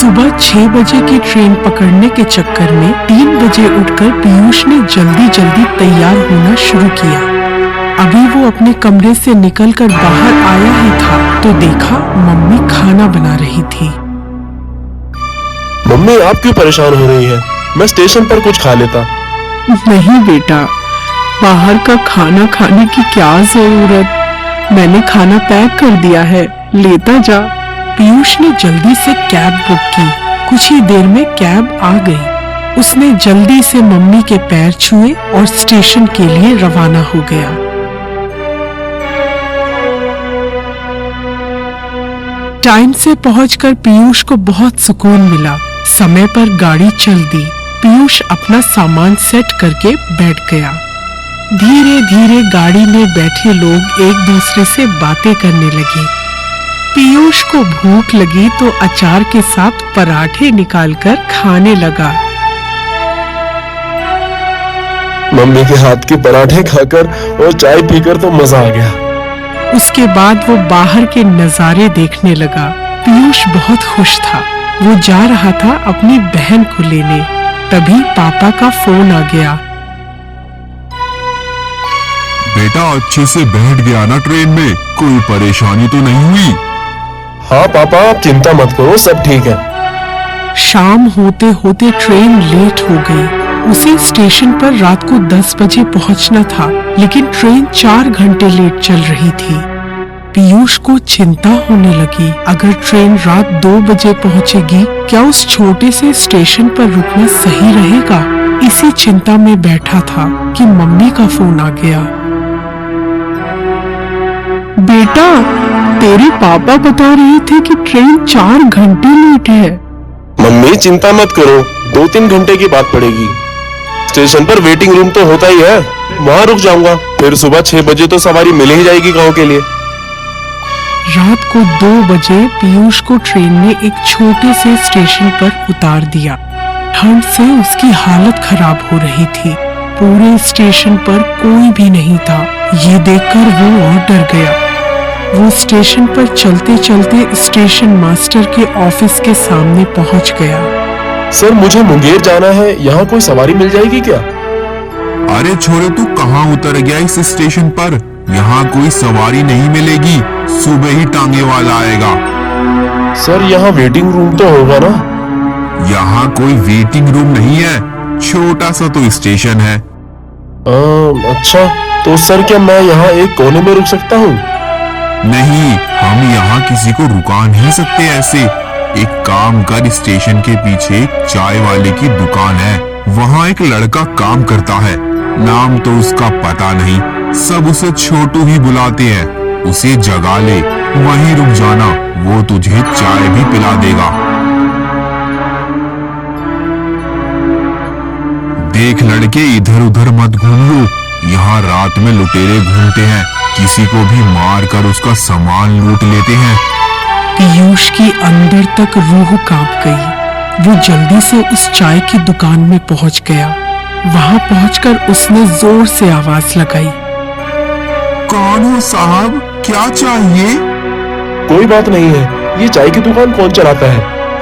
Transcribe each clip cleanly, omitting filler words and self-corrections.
सुबह 6 बजे की ट्रेन पकड़ने के चक्कर में 3 बजे उठकर पीयूष ने जल्दी जल्दी तैयार होना शुरू किया। अभी वो अपने कमरे से निकलकर बाहर आया ही था तो देखा मम्मी खाना बना रही थी। मम्मी, आप क्यों परेशान हो रही है? मैं स्टेशन पर कुछ खा लेता। नहीं बेटा, बाहर का खाना खाने की क्या जरूरत, मैंने खाना पैक कर दिया है, लेता जा। पीयूष ने जल्दी से कैब बुक की। कुछ ही देर में कैब आ गई। उसने जल्दी से मम्मी के पैर छुए और स्टेशन के लिए रवाना हो गया। टाइम से पहुंचकर पीयूष को बहुत सुकून मिला। समय पर गाड़ी चल दी। पीयूष अपना सामान सेट करके बैठ गया। धीरे धीरे गाड़ी में बैठे लोग एक दूसरे से बातें करने लगे। पीयूष को भूख लगी तो अचार के साथ पराठे निकालकर खाने लगा। मम्मी के हाथ के पराठे खाकर और चाय पीकर तो मजा आ गया। उसके बाद वो बाहर के नजारे देखने लगा। पीयूष बहुत खुश था। वो जा रहा था अपनी बहन को लेने। तभी पापा का फोन आ गया। बेटा, अच्छे से बैठ गया ना ट्रेन में? कोई परेशानी तो नहीं हुई? हाँ पापा, आप चिंता मत करो, सब ठीक है। शाम होते होते ट्रेन लेट हो गई। उसे स्टेशन पर रात को 10 बजे पहुंचना था, लेकिन ट्रेन 4 घंटे लेट चल रही थी। पीयूष को चिंता होने लगी। अगर ट्रेन रात 2 बजे पहुंचेगी, क्या उस छोटे से स्टेशन पर रुकना सही रहेगा? इसी चिंता में बैठा था कि मम्मी का फोन आ गया। बेटा, तेरे पापा बता रहे थे कि ट्रेन 4 घंटे लेट है। मम्मी चिंता मत करो, 2-3 घंटे की बात पड़ेगी। स्टेशन पर वेटिंग रूम तो होता ही है, वहाँ रुक जाऊंगा। फिर सुबह 6 बजे तो सवारी मिल ही जाएगी गांव के लिए। रात को 2 बजे पीयूष को ट्रेन ने एक छोटे से स्टेशन पर उतार दिया। ठंड से उसकी हालत खराब हो रही थी। पूरे स्टेशन पर कोई भी नहीं था। ये देखकर वो और डर गया। वो स्टेशन पर चलते चलते स्टेशन मास्टर के ऑफिस के सामने पहुंच गया। सर, मुझे मुंगेर जाना है, यहाँ कोई सवारी मिल जाएगी क्या? अरे छोरे, तू कहाँ उतर गया इस स्टेशन पर? यहाँ कोई सवारी नहीं मिलेगी, सुबह ही टांगे वाला आएगा। सर, यहाँ वेटिंग रूम तो होगा ना? यहाँ कोई वेटिंग रूम नहीं है, छोटा सा तो स्टेशन है। अच्छा, तो सर क्या मैं यहाँ एक कोने में रुक सकता हूँ? नहीं, हम यहाँ किसी को रुका नहीं सकते ऐसे। एक काम कर, स्टेशन के पीछे चाय वाले की दुकान है, वहाँ एक लड़का काम करता है। नाम तो उसका पता नहीं, सब उसे छोटू ही बुलाते हैं। उसे जगा ले, वहीं रुक जाना, वो तुझे चाय भी पिला देगा। देख लड़के, इधर उधर मत घूमो, यहाँ रात में लुटेरे घूमते हैं, किसी को भी मार कर उसका सामान लूट लेते हैं। पीयूष की अंदर तक रूह कांप गई। वो जल्दी से उस चाय की दुकान में पहुंच गया। वहां पहुंचकर उसने जोर से आवाज लगाई। कौन हो साहब, क्या चाहिए? कोई बात नहीं है, ये चाय की दुकान कौन चलाता है?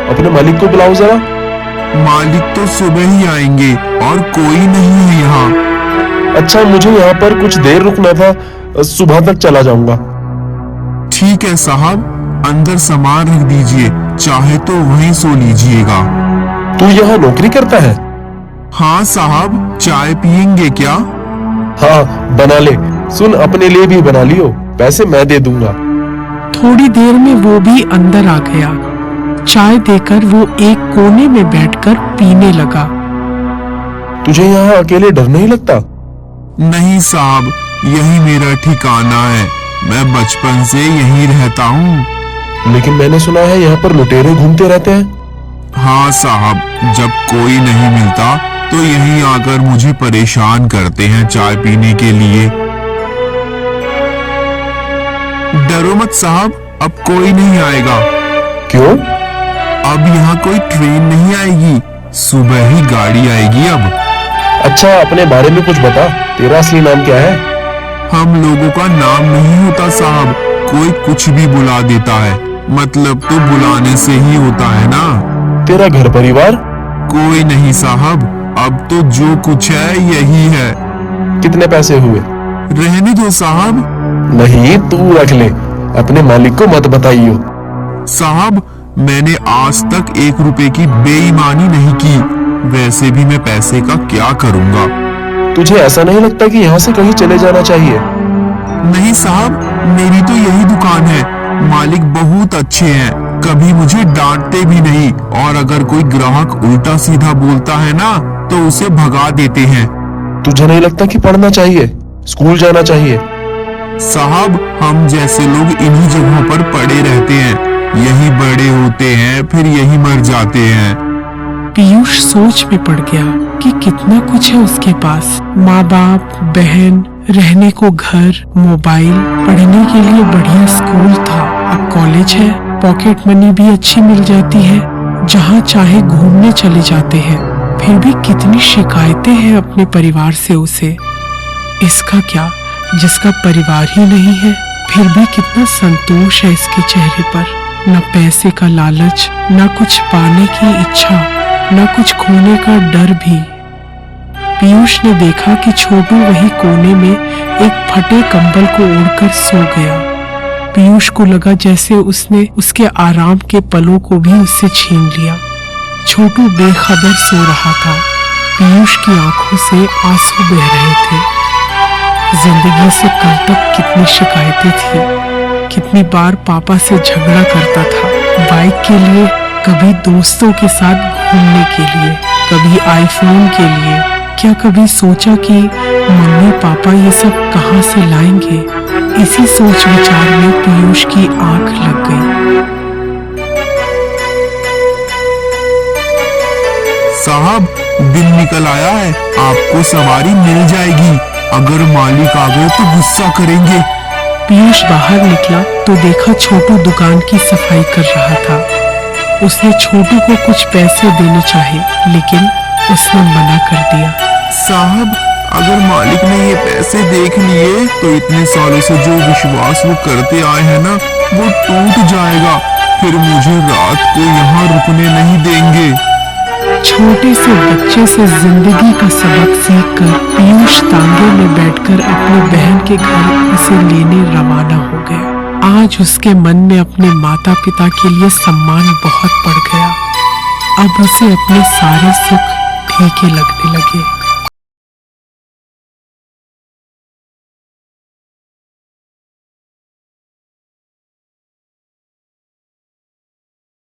अपने मालिक को बुलाओ जरा। मालिक तो सुबह ही आएंगे और कोई नहीं है यहाँ। अच्छा, मुझे यहाँ पर कुछ देर रुकना था, सुबह तक चला जाऊंगा। ठीक है साहब, अंदर सामान रख दीजिए, चाहे तो वहीं सो लीजिएगा। तू यहाँ नौकरी करता है? हाँ साहब, चाय पियेंगे क्या? हाँ, बना ले। सुन, अपने लिए भी बना लियो, पैसे मैं दे दूंगा। थोड़ी देर में वो भी अंदर आ गया। चाय देकर वो एक कोने में बैठकर पीने लगा। तुझे यहाँ अकेले डर नहीं लगता? नहीं साहब, यही मेरा ठिकाना है, मैं बचपन से यहीं रहता हूँ। लेकिन मैंने सुना है यहाँ पर लुटेरे घूमते रहते हैं। हाँ साहब, जब कोई नहीं मिलता तो यहीं आकर मुझे परेशान करते हैं चाय पीने के लिए। डरो मत साहब, अब कोई नहीं आएगा। क्यों? अब यहाँ कोई ट्रेन नहीं आएगी, सुबह ही गाड़ी आएगी अब। अच्छा, अपने बारे में कुछ बता, तेरा असली नाम क्या है? हम लोगों का नाम नहीं होता साहब, कोई कुछ भी बुला देता है, मतलब तो बुलाने से ही होता है ना। तेरा घर परिवार? कोई नहीं साहब, अब तो जो कुछ है यही है। कितने पैसे हुए? रहने दो साहब। नहीं, तू रख ले, अपने मालिक को मत बताइयो। साहब, मैंने आज तक 1 रुपए की बेईमानी नहीं की। वैसे भी मैं पैसे का क्या करूंगा। तुझे ऐसा नहीं लगता कि यहाँ से कहीं चले जाना चाहिए? नहीं साहब, मेरी तो यही दुकान है। मालिक बहुत अच्छे हैं, कभी मुझे डांटते भी नहीं, और अगर कोई ग्राहक उल्टा सीधा बोलता है ना तो उसे भगा देते हैं। तुझे नहीं लगता कि पढ़ना चाहिए, स्कूल जाना चाहिए? साहब, हम जैसे लोग इन्हीं जगहों पर पड़े रहते हैं, यही बड़े होते हैं, फिर यही मर जाते हैं। पीयूष सोच में पड़ गया कि कितना कुछ है उसके पास। माँ बाप, बहन, रहने को घर, मोबाइल, पढ़ने के लिए बढ़िया स्कूल था, अब कॉलेज है, पॉकेट मनी भी अच्छी मिल जाती है, जहाँ चाहे घूमने चले जाते हैं। फिर भी कितनी शिकायतें हैं अपने परिवार से उसे। इसका क्या, जिसका परिवार ही नहीं है, फिर भी कितना संतोष है इसके चेहरे पर। न पैसे का लालच, न कुछ पाने की इच्छा, न कुछ खोने का डर भी। पीयूष ने देखा कि छोटू वही कोने में एक फटे कंबल को ओढ़कर सो गया। पीयूष को लगा जैसे उसने उसके आराम के पलों को भी उससे छीन लिया। छोटू बेखबर सो रहा था। पीयूष की आंखों से आंसू बह रहे थे। जिंदगी से कल तक कितनी शिकायतें थी, कितनी बार पापा से झगड़ा करता था बाइक के लिए, कभी दोस्तों के साथ घूमने के लिए, कभी आईफोन के लिए। क्या कभी सोचा कि मम्मी पापा ये सब कहाँ से लाएंगे? इसी सोच विचार में पीयूष की आंख लग गई। साहब, दिन निकल आया है, आपको सवारी मिल जाएगी। अगर मालिक आ गए तो गुस्सा करेंगे। पीयूष बाहर निकला तो देखा छोटू दुकान की सफाई कर रहा था। उसने छोटू को कुछ पैसे देने चाहे, लेकिन उसने मना कर दिया। साहब, अगर मालिक ने ये पैसे देख लिए तो इतने सालों से जो विश्वास वो करते आए हैं ना, वो टूट जाएगा। फिर मुझे रात को यहाँ रुकने नहीं देंगे। छोटे से बच्चे से जिंदगी का सबक सीखकर पीयूष तांगे में बैठकर अपनी बहन के घर उसे लेने रवाना हो गया। आज उसके मन में अपने माता पिता के लिए सम्मान बहुत बढ़ गया। अब उसे अपने सारे सुख फीके लगने लगे।